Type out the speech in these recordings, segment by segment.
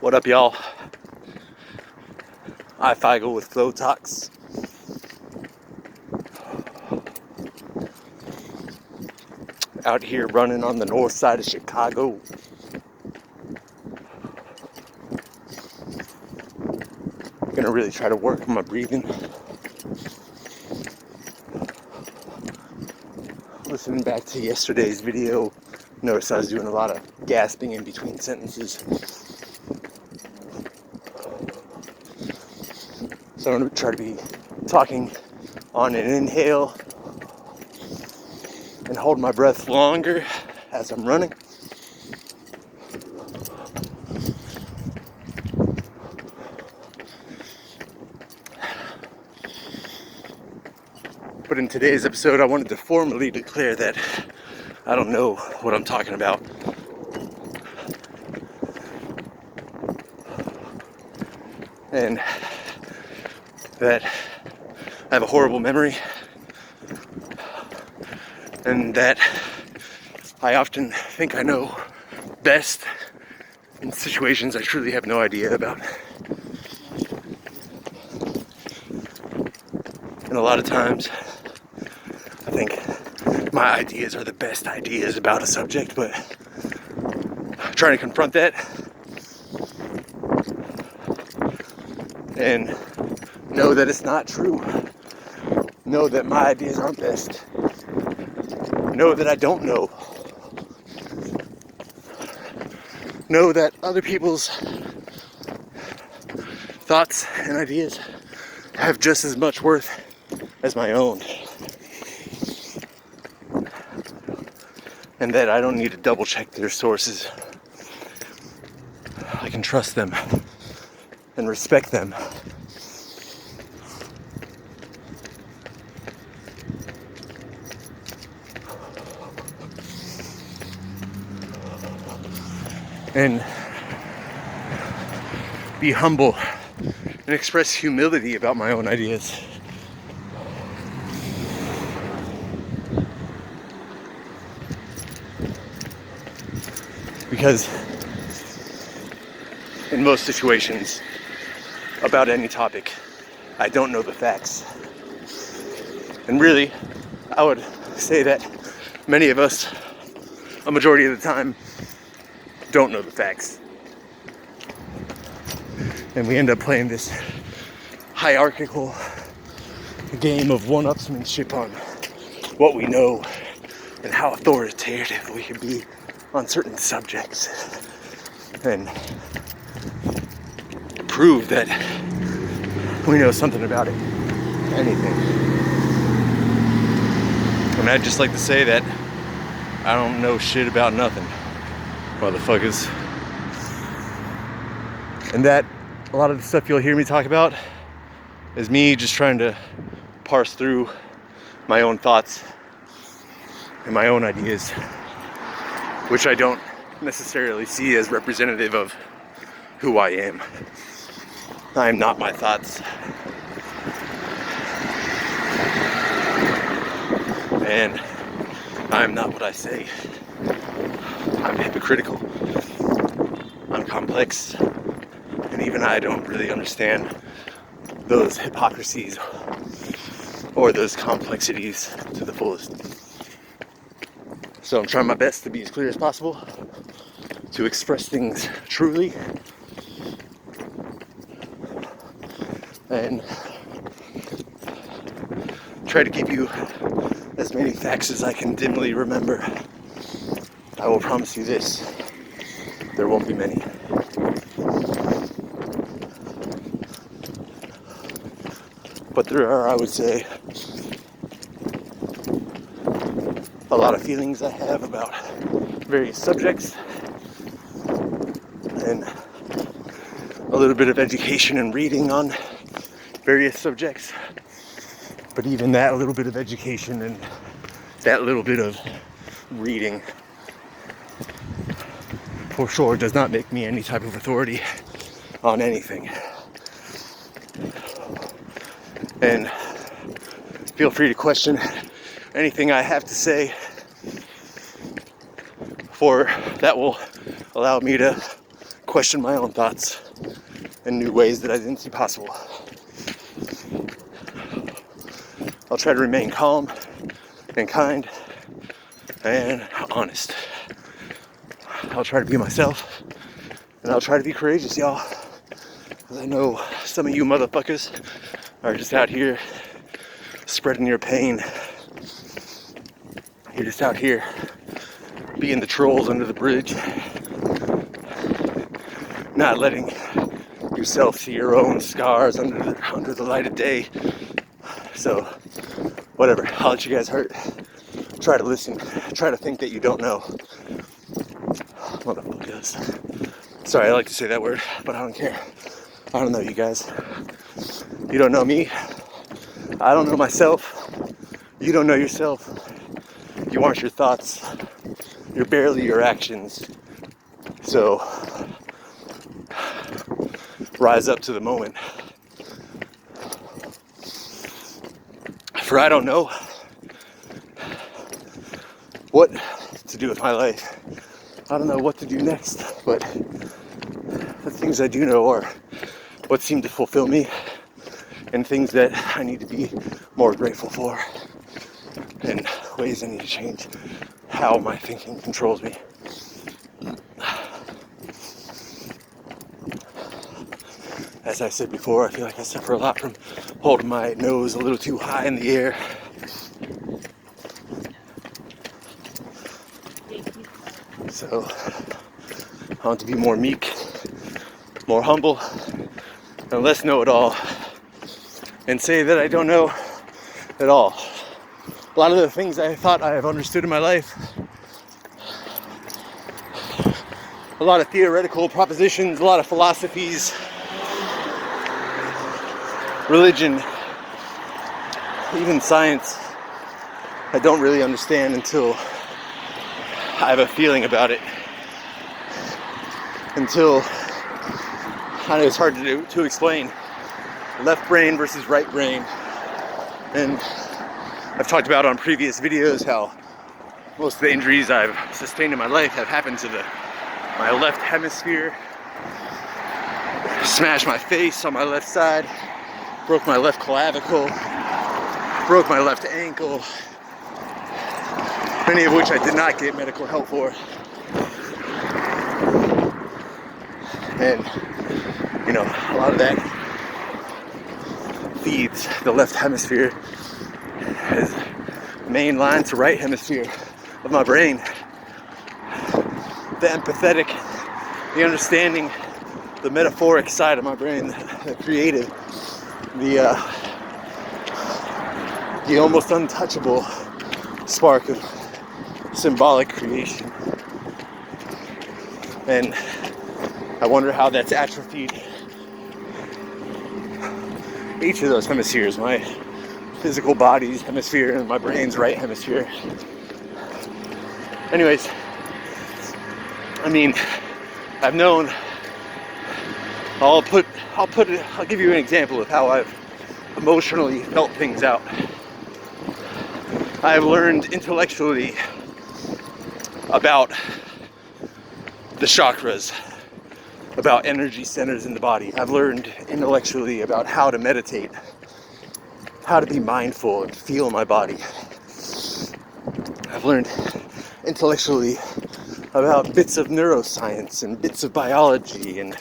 What up, y'all? ifeigle with FLOWTOX. Out here running on the north side of Chicago. Gonna really try to work on my breathing. Listening back to yesterday's video, noticed I was doing a lot of gasping in between sentences. So I'm going to try to be talking on an inhale and hold my breath longer as I'm running. But in today's episode, I wanted to formally declare that I don't know what I'm talking about. And that I have a horrible memory, and that I often think I know best in situations I truly have no idea about. And a lot of times I think my ideas are the best ideas about a subject, but trying to confront that and know that it's not true. Know that my ideas aren't best. Know that I don't know. Know that other people's thoughts and ideas have just as much worth as my own. And that I don't need to double check their sources. I can trust them and respect them. And be humble and express humility about my own ideas. Because in most situations about any topic, I don't know the facts. And really, I would say that many of us, a majority of the time, don't know the facts. And we end up playing this hierarchical game of one-upsmanship on what we know and how authoritative we can be on certain subjects and prove that we know something about it, anything. And I'd just like to say that I don't know shit about nothing, motherfuckers. And that a lot of the stuff you'll hear me talk about is me just trying to parse through my own thoughts and my own ideas, which I don't necessarily see as representative of who I am. I am not my thoughts. And I am not what I say. I'm hypocritical. I'm complex. And even I don't really understand those hypocrisies or those complexities to the fullest. So I'm trying my best to be as clear as possible, to express things truly, and try to give you as many facts as I can dimly remember. I will promise you this, there won't be many. But there are, I would say, a lot of feelings I have about various subjects, and a little bit of education and reading on various subjects. But even that little bit of education and that little bit of reading for sure does not make me any type of authority on anything. And feel free to question anything I have to say, for that will allow me to question my own thoughts in new ways that I didn't see possible. I'll try to remain calm and kind and honest. I'll try to be myself, and I'll try to be courageous, y'all. Because I know some of you motherfuckers are just out here spreading your pain. You're just out here being the trolls under the bridge, not letting yourself see your own scars under the light of day. So, whatever, I'll let you guys hurt. Try to listen. Try to think that you don't know. Motherfuckers. Sorry, I like to say that word, but I don't care. I don't know you guys. You don't know me. I don't know myself. You don't know yourself. You aren't your thoughts. You're barely your actions. So, rise up to the moment. For I don't know what to do with my life. I don't know what to do next, but the things I do know are what seem to fulfill me and things that I need to be more grateful for and ways I need to change how my thinking controls me. As I said before, I feel like I suffer a lot from holding my nose a little too high in the air. So I want to be more meek, more humble, and less know-it-all, and say that I don't know at all. A lot of the things I thought I have understood in my life, a lot of theoretical propositions, a lot of philosophies, religion, even science, I don't really understand until I have a feeling about it. Until, I know it's hard to explain. Left brain versus right brain. And I've talked about on previous videos how most of the injuries I've sustained in my life have happened to my left hemisphere. Smashed my face on my left side, broke my left clavicle, broke my left ankle, many of which I did not get medical help for. And, you know, a lot of that feeds the left hemisphere as main line to right hemisphere of my brain. The empathetic, the understanding, the metaphoric side of my brain, the creative, the almost untouchable spark of symbolic creation. And I wonder how that's atrophied each of those hemispheres, my physical body's hemisphere and my brain's right hemisphere. Anyways, I mean, I've known, I'll give you an example of how I've emotionally felt things out. I've learned intellectually about the chakras, about energy centers in the body. I've learned intellectually about how to meditate, how to be mindful and feel my body. I've learned intellectually about bits of neuroscience and bits of biology and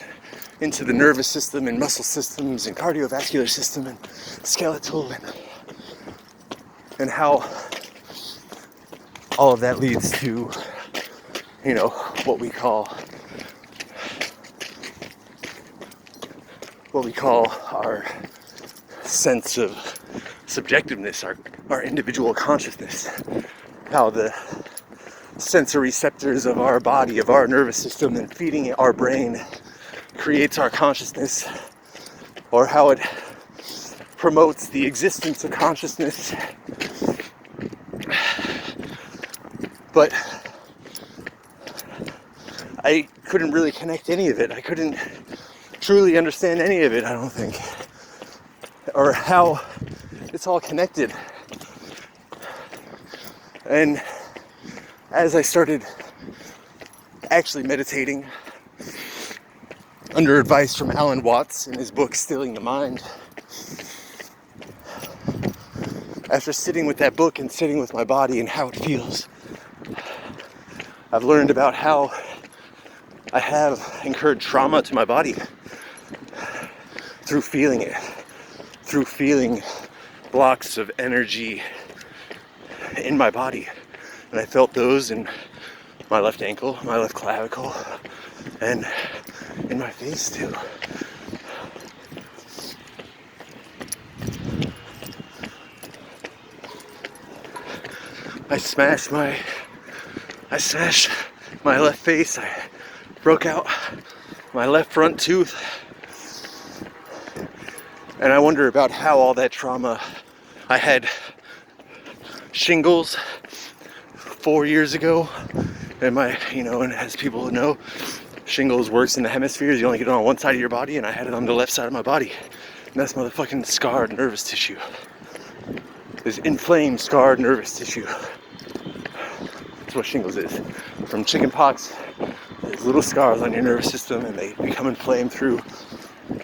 into the nervous system and muscle systems and cardiovascular system and skeletal and how all of that leads to, you know, what we call our sense of subjectiveness, our individual consciousness, how the sensory receptors of our body, of our nervous system, and feeding our brain creates our consciousness, or how it promotes the existence of consciousness. But I couldn't really connect any of it. I couldn't truly understand any of it, I don't think. Or how it's all connected. And as I started actually meditating under advice from Alan Watts in his book Stealing the Mind. After sitting with that book and sitting with my body and how it feels, I've learned about how I have incurred trauma to my body through feeling it, through feeling blocks of energy in my body. And I felt those in my left ankle, my left clavicle, and in my face too. I smashed my left face. I broke out my left front tooth. And I wonder about how all that trauma, I had shingles 4 years ago. And and as people know, shingles works in the hemispheres. You only get it on one side of your body, and I had it on the left side of my body. And that's motherfucking scarred nervous tissue. This inflamed, scarred nervous tissue. That's what shingles is. From chicken pox, there's little scars on your nervous system, and they become inflamed through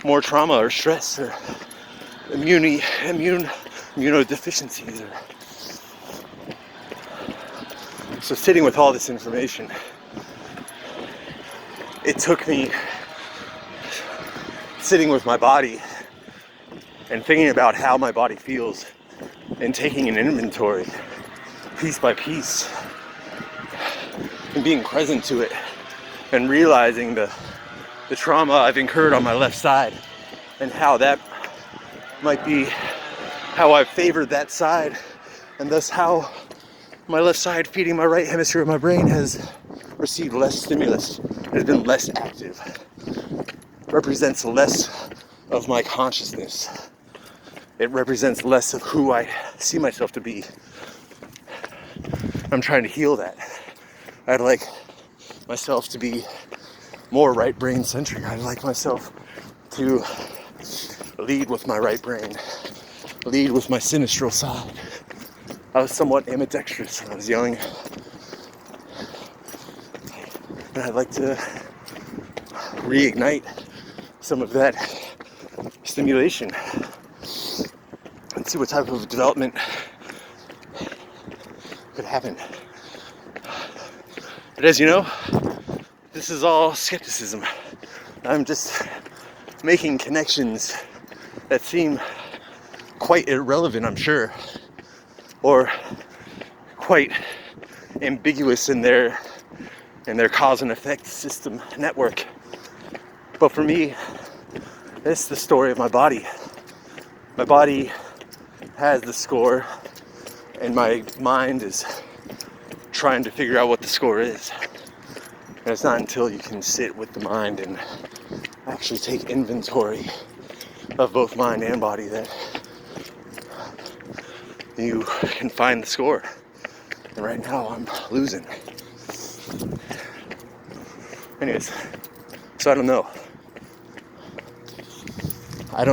more trauma or stress or immunodeficiencies. So sitting with all this information, it took me sitting with my body and thinking about how my body feels and taking an inventory piece by piece and being present to it and realizing the trauma I've incurred on my left side and how that might be how I've favored that side, and thus how my left side feeding my right hemisphere of my brain has received less stimulus, has been less active, represents less of my consciousness. It represents less of who I see myself to be. I'm trying to heal that. I'd like myself to be more right brain centric. I'd like myself to lead with my right brain, lead with my sinistral side. I was somewhat ambidextrous when I was young, and I'd like to reignite some of that stimulation and see what type of development could happen. But as you know, this is all skepticism. I'm just making connections that seem quite irrelevant, I'm sure, or quite ambiguous in their cause and effect system network. But for me, it's the story of my body. My body has the score, and my mind is trying to figure out what the score is. And it's not until you can sit with the mind and actually take inventory of both mind and body that you can find the score. And right now I'm losing. Anyways, so I don't know. I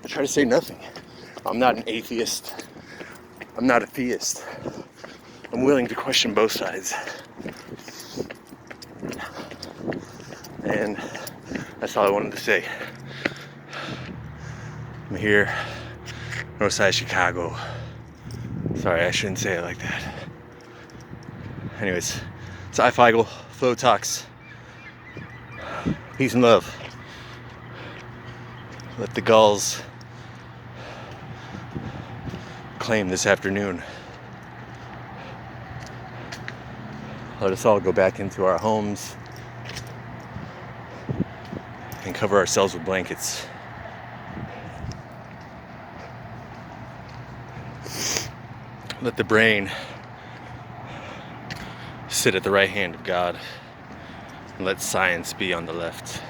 try to say nothing. I'm not an atheist. I'm not a theist. I'm willing to question both sides. And that's all I wanted to say. I'm here, north side of Chicago. Sorry, I shouldn't say it like that. Anyways, it's ifeigle, FLOWTOX. Peace and love. Let the gulls claim this afternoon. Let us all go back into our homes and cover ourselves with blankets. Let the brain sit at the right hand of God, and let science be on the left.